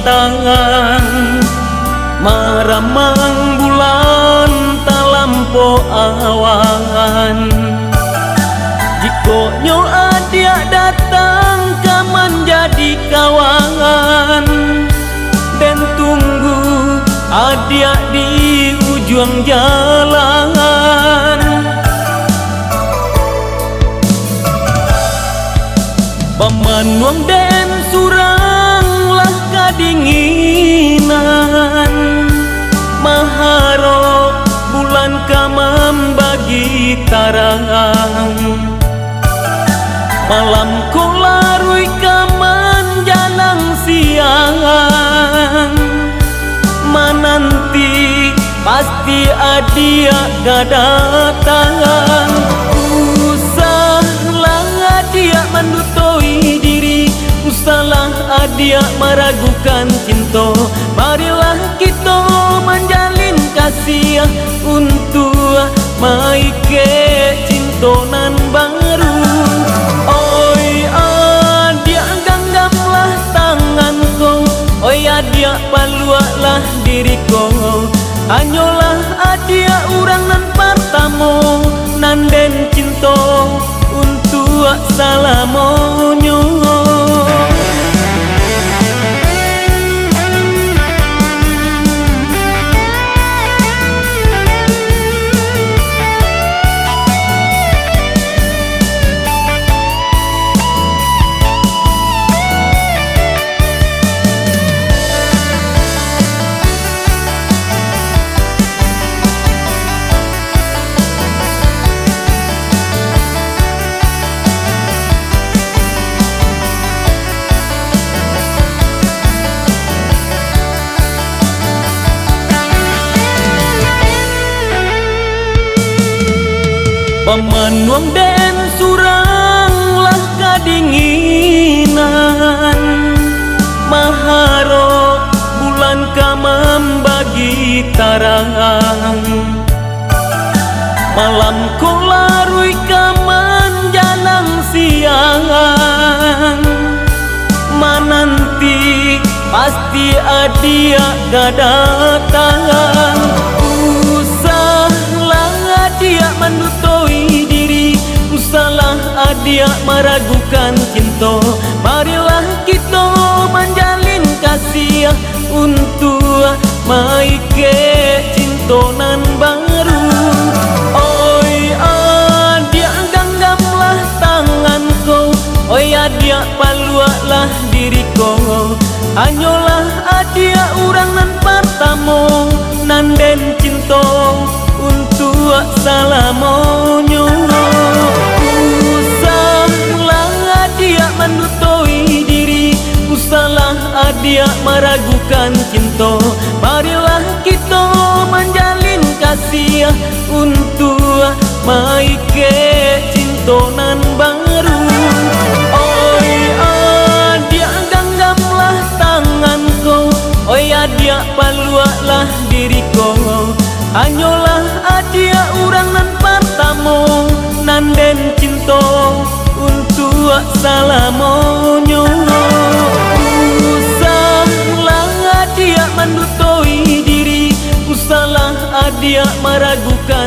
tangan maramang bulan talampo awan. Jikonyo adia datang kaman jadi kawangan, dan tunggu adia di ujung jalan. Pamanuang den suranglah kadinginan, maharo bulan kamam bagi tarang. Malam ko larui kaman jalang siang, mananti pasti adia gadatang. Usahlah adia mendutoi diri, usahlah adia meragukan cinta. Marilah kita menjalin kasih untuk maike cintonan baru. Oi adia genggamlah tanganku, oi adia palualah diriku. Hanyalah adia urang nan pertamo, nan den cinta untuk salamonyo. Pamanuang den suranglah kadinginan, maharo bulan kamam bagi tarang. Malam ko larui kaman jalang siang, mananti pasti adia gadatang. Usahlah adia mendutoi diri, usahlah adia meragukan cinta. Marilah kita menjalin kasih untuk maike cintonan baru. Oi adia genggamlah tanganku, oi adia palualah diriku. Hanyalah adia urang nan pertamo, nan den cinta untuk salamonyo. Usahlah adia mendutoi diri, usahlah adia meragukan cinta. Marilah kita menjalin kasih untuk maike cintonan baru. Oi adia genggamlah tanganku, oi adia palualah diriku. Hanyalah adia urang nan pertamo, nan den cinta untuk salamonyo. Usahlah adia mendutoi diri, usahlah adia meragukan